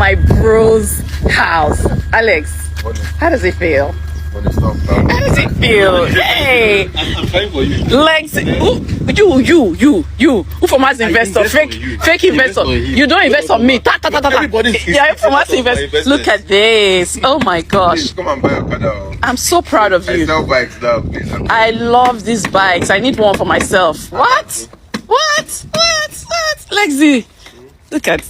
my bro's house. Alex, how does it feel? How does it feel? Hey, I'm trying for you. Lex, you. Who from us investor? Fake investor. You don't invest on me. Yeah, from us invest. Look at this. Oh my gosh. Please come and buy a car. I'm so proud of you. I sell bikes now, please. I love these bikes. I need one for myself. What? Lexi. Look at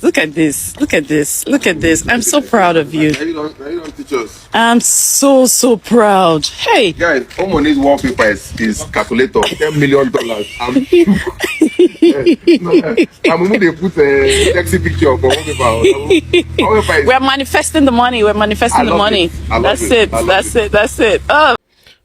this. I'm so proud of you. You don't teach us. I'm so proud. Hey. Guys, someone needs wallpaper is calculator. $10 million. I'm going to put a sexy picture of wallpaper. We're manifesting the money. That's it. Oh.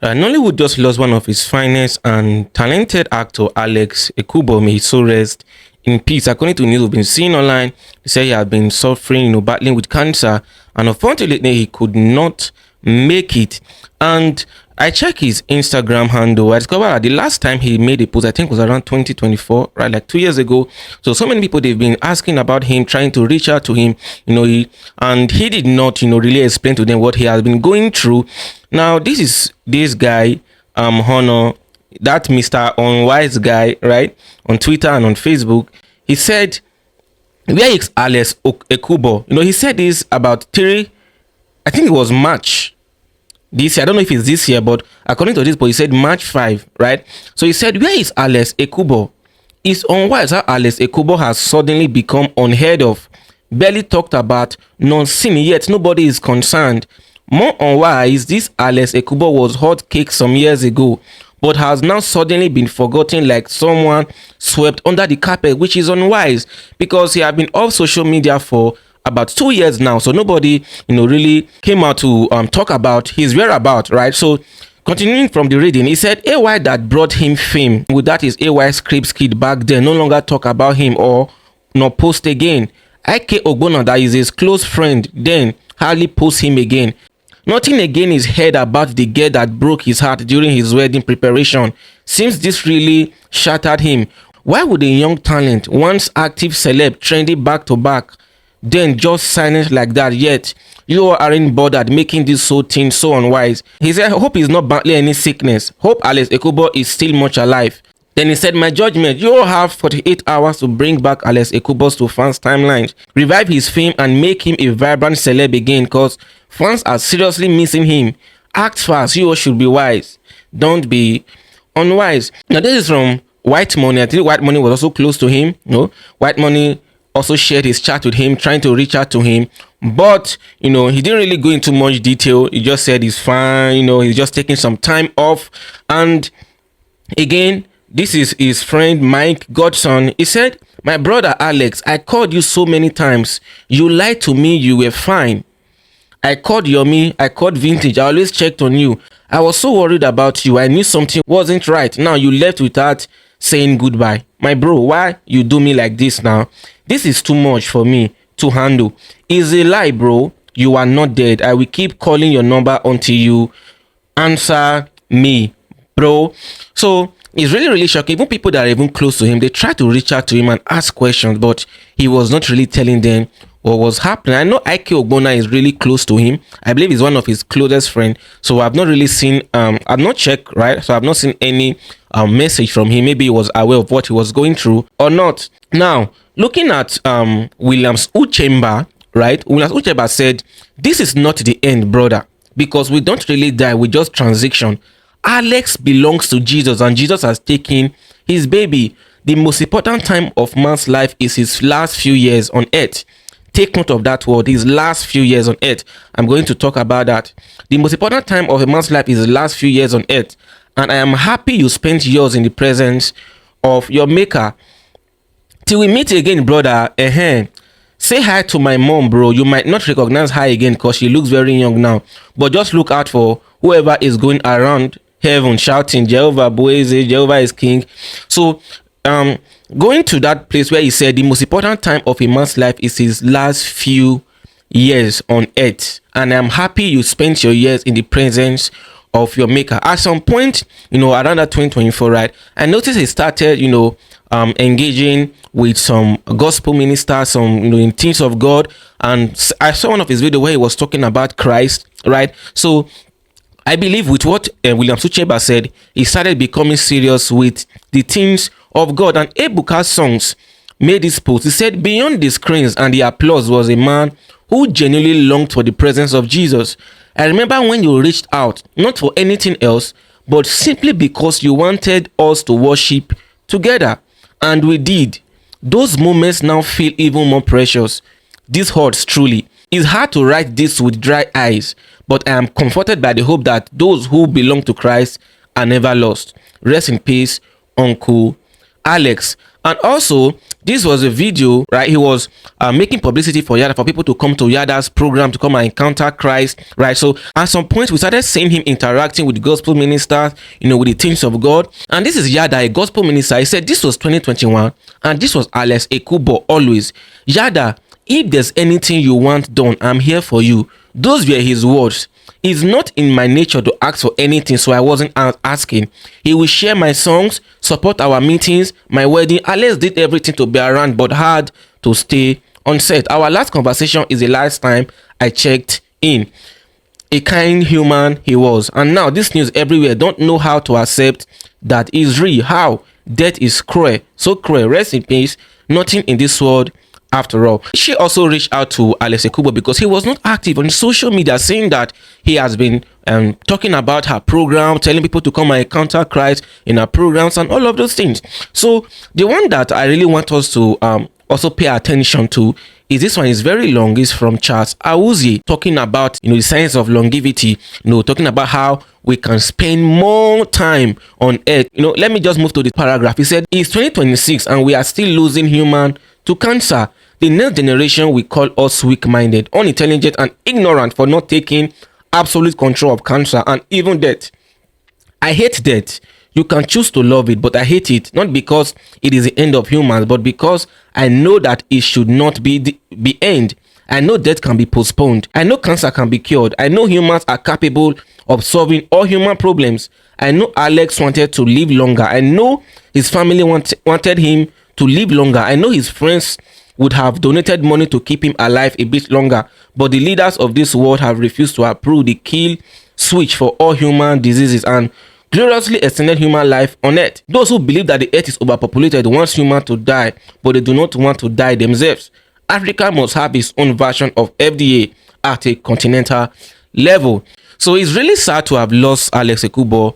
Nollywood just lost one of his finest and talented actor, Alex Ekubor. May his soul rest in peace. According to news we've been seeing online, they say he had been suffering, battling with cancer, and unfortunately he could not make it. And I checked his Instagram handle. I discovered that the last time he made a post, I think was around 2024, right, like 2 years ago. So many people, they've been asking about him, trying to reach out to him, and he did not, really explain to them what he has been going through. Now, this guy, Honor, that Mr. Unwise guy, right, on Twitter and on Facebook, he said, where is Alex Ekubor? He said this about I think it was March this year. I don't know if it's this year, but according to this, but he said March 5, right? So he said, where is Alex Ekubor? It's unwise how Alex Ekubor has suddenly become unheard of, barely talked about, non-seen, yet nobody is concerned. More unwise, this Alex Ekubor was hot cake some years ago, but has now suddenly been forgotten like someone swept under the carpet, which is unwise because he had been off social media for about 2 years now. So nobody, really came out to talk about his whereabouts, right? So continuing from the reading, he said, AY that brought him fame, with that is AY Scripts kid back then, no longer talk about him or not post again. IK Ogbonna, that is his close friend, then hardly post him again. Nothing again is heard about the girl that broke his heart during his wedding preparation. Seems this really shattered him. Why would a young talent, once active celeb, trendy back to back, then just silent like that? Yet you aren't bothered making this so thing so unwise. He said, I hope he's not battling any sickness. Hope Alex Ekubor is still much alive. Then he said, my judgment, you all have 48 hours to bring back Alex Ekubor to fans' timelines, revive his fame and make him a vibrant celeb again, because fans are seriously missing him. Act fast, you all should be wise. Don't be unwise. Now this is from White Money. I think White Money was also close to him. White Money also shared his chat with him, trying to reach out to him. But, he didn't really go into much detail. He just said he's fine, he's just taking some time off. And again, this is his friend Mike Godson. He said, my brother Alex, I called you so many times. You lied to me, you were fine. I called Yomi, I called Vintage, I always checked on you. I was so worried about you. I knew something wasn't right. Now you left without saying goodbye. My bro, why you do me like this now? This is too much for me to handle. It's a lie, bro. You are not dead. I will keep calling your number until you answer me, bro. So it's really shocking. Even people that are even close to him, they try to reach out to him and ask questions, but he was not really telling them what was happening. I know IK Ogbonna is really close to him. I believe he's one of his closest friends. So I've not really seen, I've not checked, right? So I've not seen any message from him. Maybe he was aware of what he was going through or not. Now, looking at Williams Uchemba, right? Williams Uchemba said, this is not the end, brother, because we don't really die. We just transition. Alex belongs to Jesus and Jesus has taken his baby. The most important time of man's life is his last few years on earth. Take note of that word, his last few years on earth. I'm going to talk about that. The most important time of a man's life is his last few years on earth. And I am happy you spent yours in the presence of your maker. Till we meet again, brother. Say hi to my mom, bro. You might not recognize her again because she looks very young now. But just look out for whoever is going around heaven shouting, Jehovah Boeze, Jehovah is king. So going to that place where he said the most important time of a man's life is his last few years on earth, and I'm happy you spent your years in the presence of your maker. At some point, around that 2024, right, I noticed he started engaging with some gospel ministers, some in things of God. And I saw one of his videos where he was talking about Christ, right? So I believe with what William Sucheba said, he started becoming serious with the things of God. And Ebuka's songs made this post. He said, beyond the screens and the applause was a man who genuinely longed for the presence of Jesus. I remember when you reached out, not for anything else, but simply because you wanted us to worship together. And we did. Those moments now feel even more precious. This hurts truly. It's hard to write this with dry eyes, but I am comforted by the hope that those who belong to Christ are never lost. Rest in peace, Uncle Alex. And also, this was a video, right? He was making publicity for Yada, for people to come to Yada's program to come and encounter Christ, right? So at some point, we started seeing him interacting with gospel ministers, with the things of God. And this is Yada, a gospel minister. He said this was 2021, and this was Alex Ekubor always. Yada, if there's anything you want done, I'm here for you. Those were his words. It's not in my nature to ask for anything, so I wasn't asking. He will share my songs, support our meetings, my wedding. Alex did everything to be around, but had to stay on set. Our last conversation is the last time I checked in. A kind human he was. And now this news everywhere. Don't know how to accept that is real. How? Death is cruel. So cruel. Rest in peace. Nothing in this world after all. She also reached out to Alex Ekubor because he was not active on social media, saying that he has been talking about her program, telling people to come and encounter Christ in her programs and all of those things. So the one that I really want us to also pay attention to is this one. Is very long. It's from Charles Awuzie, talking about the science of longevity, talking about how we can spend more time on earth. Let me just move to the paragraph. He said it's 2026 and we are still losing human to cancer. The next generation will call us weak-minded, unintelligent, and ignorant for not taking absolute control of cancer and even death. I hate death. You can choose to love it, but I hate it, not because it is the end of humans, but because I know that it should not be end. I know death can be postponed. I know cancer can be cured. I know humans are capable of solving all human problems. I know Alex wanted to live longer. I know his family wanted him to live longer. I know his friends would have donated money to keep him alive a bit longer, but the leaders of this world have refused to approve the kill switch for all human diseases and gloriously extended human life on earth. Those who believe that the earth is overpopulated want humans to die, but they do not want to die themselves. Africa must have its own version of FDA at a continental level. So it's really sad to have lost Alex Ekubor.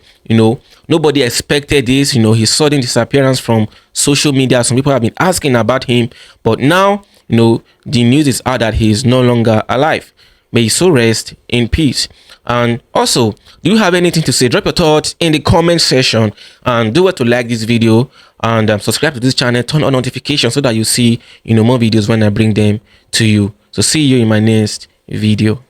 Nobody expected this. His sudden disappearance from social media. Some people have been asking about him, but now, the news is out that he is no longer alive. May he so rest in peace. And also, do you have anything to say? Drop your thoughts in the comment section, and do it to like this video and subscribe to this channel. Turn on notifications so that you see more videos when I bring them to you. So see you in my next video.